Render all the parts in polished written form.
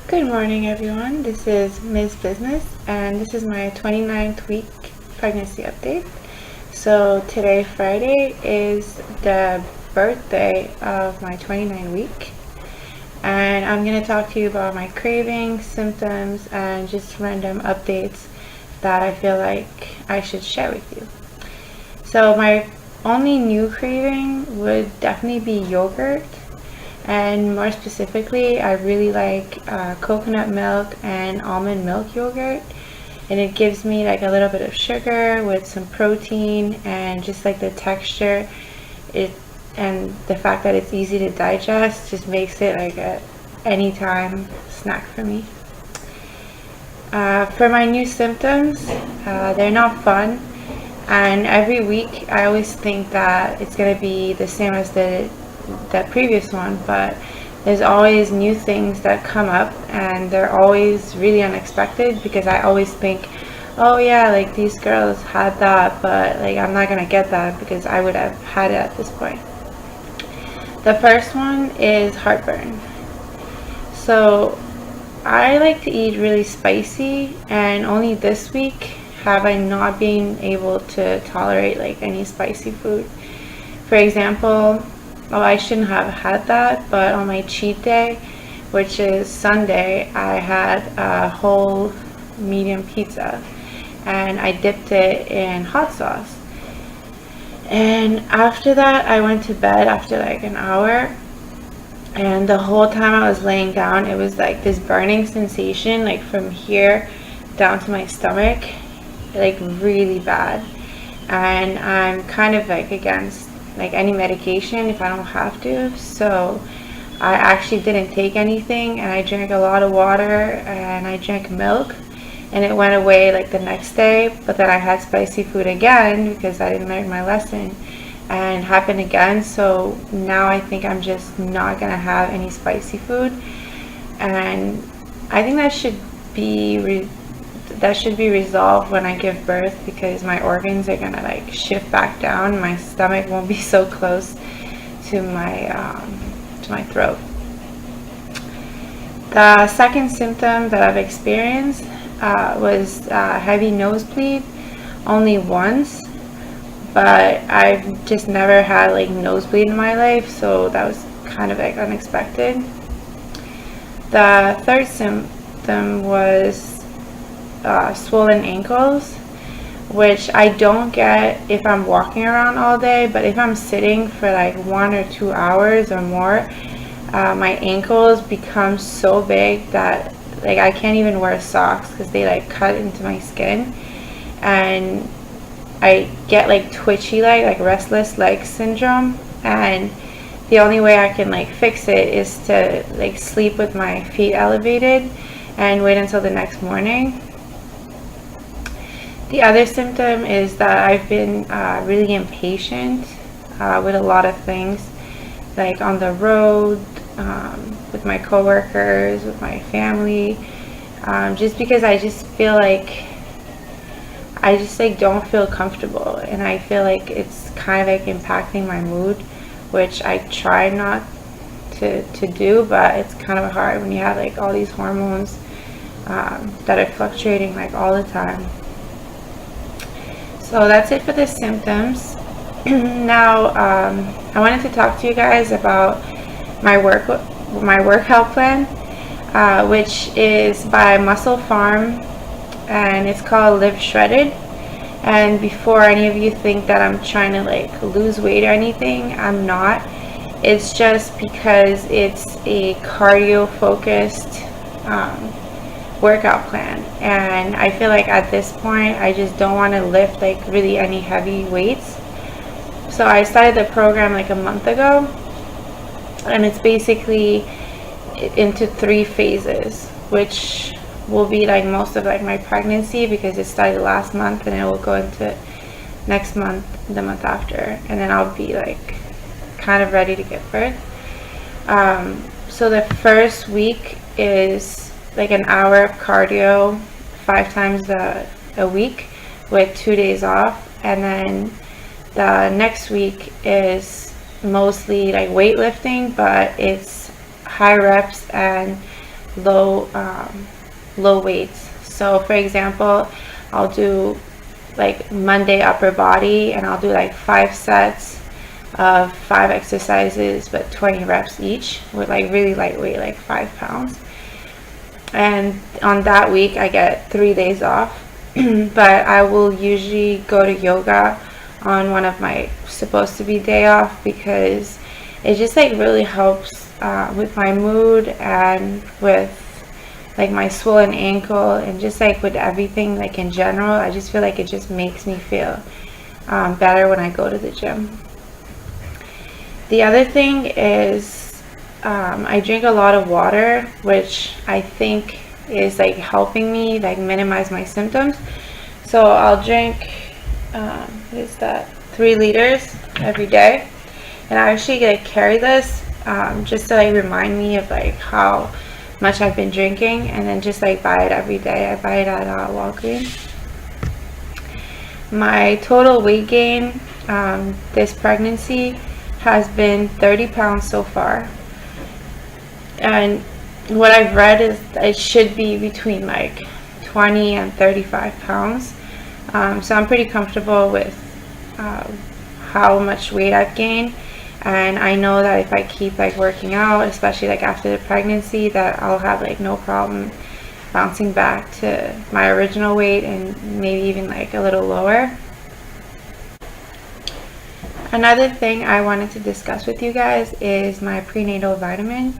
Good morning, everyone. This is Ms. Business, and this is my 29th week pregnancy update. So today, Friday, is the birthday of my 29th week, and I'm going to talk to you about my cravings, symptoms, and just random updates that I feel like I should share with you. So my only new craving would definitely be yogurt. And more specifically, I really like coconut milk and almond milk yogurt, and it gives me like a little bit of sugar with some protein and just like the texture and the fact that it's easy to digest just makes it like a anytime snack for me. For my new symptoms, they're not fun, and every week I always think that it's going to be the same as that previous one, but there's always new things that come up, and they're always really unexpected because I always think, oh yeah, like these girls had that, but like I'm not gonna get that because I would have had it at this point. The first one is heartburn. So I like to eat really spicy, and only this week have I not been able to tolerate like any spicy food. For example, I shouldn't have had that, but on my cheat day, which is Sunday, I had a whole medium pizza and I dipped it in hot sauce. And after that, I went to bed after like an hour, and the whole time I was laying down, it was like this burning sensation, like from here down to my stomach, like really bad. And I'm kind of like against like any medication if I don't have to, so I actually didn't take anything, and I drank a lot of water and I drank milk, and it went away like the next day. But then I had spicy food again because I didn't learn my lesson, and it happened again. So now I think I'm just not gonna have any spicy food, and I think that should be resolved when I give birth, because my organs are gonna like shift back down. My stomach won't be so close to my throat. The second symptom that I've experienced was heavy nosebleed, only once, but I've just never had like nosebleed in my life, so that was kind of like unexpected. The third symptom was swollen ankles, which I don't get if I'm walking around all day, but if I'm sitting for like 1 or 2 hours or more, my ankles become so big that like I can't even wear socks because they like cut into my skin, and I get like twitchy like restless leg syndrome, and the only way I can like fix it is to like sleep with my feet elevated and wait until the next morning. The other symptom is that I've been really impatient with a lot of things, like on the road, with my coworkers, with my family, just because I just feel like I just like don't feel comfortable, and I feel like it's kind of like impacting my mood, which I try not to do, but it's kind of hard when you have like all these hormones that are fluctuating like all the time. So that's it for the symptoms. Now I wanted to talk to you guys about my workout plan, which is by Muscle Farm, and it's called Live Shredded. And before any of you think that I'm trying to like lose weight or anything, I'm not. It's just because it's a cardio focused workout plan, and I feel like at this point I just don't want to lift like really any heavy weights. So I started the program like a month ago, and it's basically into 3 phases, which will be like most of like my pregnancy, because it started last month and it will go into next month, the month after, and then I'll be like kind of ready to give birth. So the first week is like an hour of cardio 5 times a week with 2 days off, and then the next week is mostly like weightlifting, but it's high reps and low weights. So for example, I'll do like Monday upper body, and I'll do like 5 sets of 5 exercises but 20 reps each with like really lightweight, like 5 pounds. And on that week I get 3 days off. But I will usually go to yoga on one of my supposed to be day off, because it just like really helps with my mood and with like my swollen ankle, and just like with everything, like in general. I just feel like it just makes me feel better when I go to the gym. The other thing is I drink a lot of water, which I think is like helping me like minimize my symptoms. So I'll drink what is that, 3 liters every day, and I actually like carry this just to like remind me of like how much I've been drinking, and then just like buy it every day. I buy it at Walgreens. My total weight gain this pregnancy has been 30 pounds so far, and what I've read is it should be between like 20 and 35 pounds. So I'm pretty comfortable with how much weight I've gained. And I know that if I keep like working out, especially like after the pregnancy, that I'll have like no problem bouncing back to my original weight, and maybe even like a little lower. Another thing I wanted to discuss with you guys is my prenatal vitamin.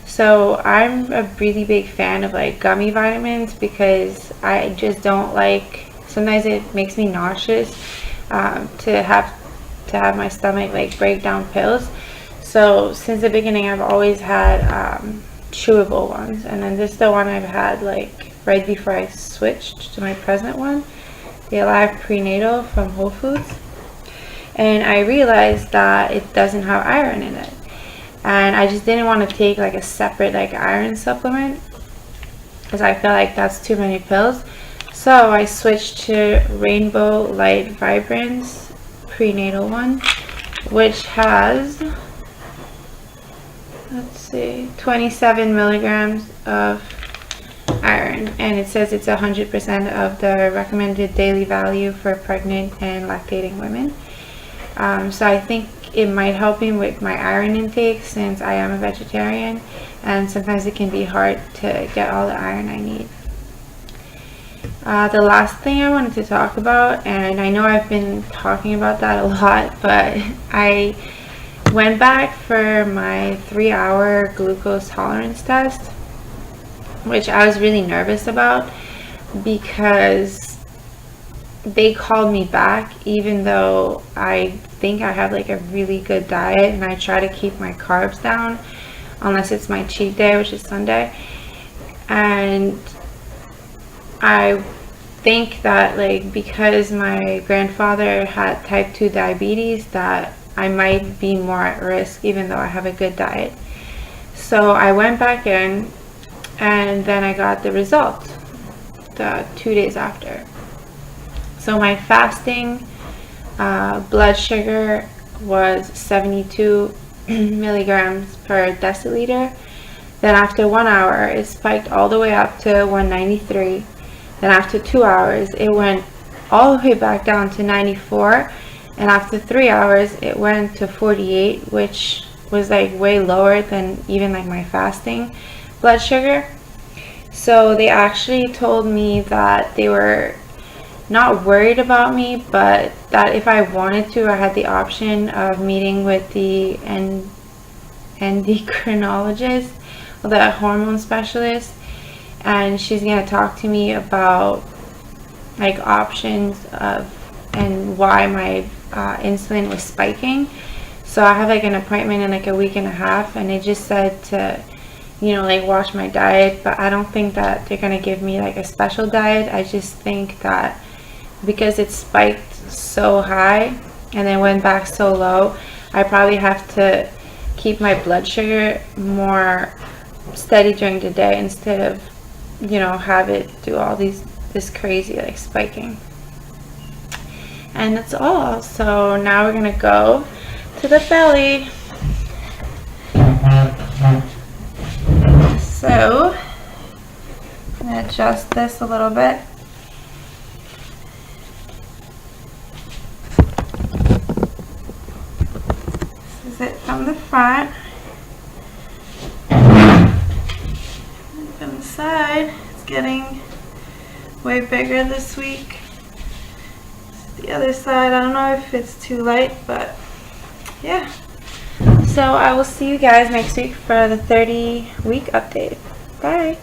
So I'm a really big fan of like gummy vitamins, because I just don't like, sometimes it makes me nauseous to have my stomach like break down pills. So since the beginning I've always had chewable ones, and then this is the one I've had like right before I switched to my present one, the Alive Prenatal from Whole Foods. And I realized that it doesn't have iron in it, and I just didn't want to take like a separate like iron supplement, because I feel like that's too many pills. So I switched to Rainbow Light Vibrance prenatal one, which has, let's see, 27 milligrams of iron, and it says it's 100% of the recommended daily value for pregnant and lactating women. So I think it might help me with my iron intake, since I am a vegetarian and sometimes it can be hard to get all the iron I need. The last thing I wanted to talk about, and I know I've been talking about that a lot, but I went back for my 3-hour glucose tolerance test, which I was really nervous about, because they called me back even though I think I have like a really good diet, and I try to keep my carbs down unless it's my cheat day, which is Sunday. And I think that like because my grandfather had type 2 diabetes, that I might be more at risk even though I have a good diet. So I went back in, and then I got the result 2 days after. So my fasting blood sugar was 72 milligrams per deciliter. Then after 1 hour it spiked all the way up to 193. Then after 2 hours it went all the way back down to 94, and after 3 hours it went to 48, which was like way lower than even like my fasting blood sugar. So they actually told me that they were not worried about me, but that if I wanted to, I had the option of meeting with the endocrinologist, or the hormone specialist, and she's going to talk to me about like options of and why my insulin was spiking. So I have like an appointment in like a week and a half, and they just said to, you know, like watch my diet, but I don't think that they're going to give me like a special diet. I just think that because it spiked so high and then went back so low, I probably have to keep my blood sugar more steady during the day instead of, you know, have it do all this crazy like spiking. And that's all. So now we're gonna go to the belly. So adjust this a little bit. This is it from the front. From the side, it's getting way bigger this week. The other side, I don't know if it's too light, but yeah. So I will see you guys next week for the 30-week update. Bye.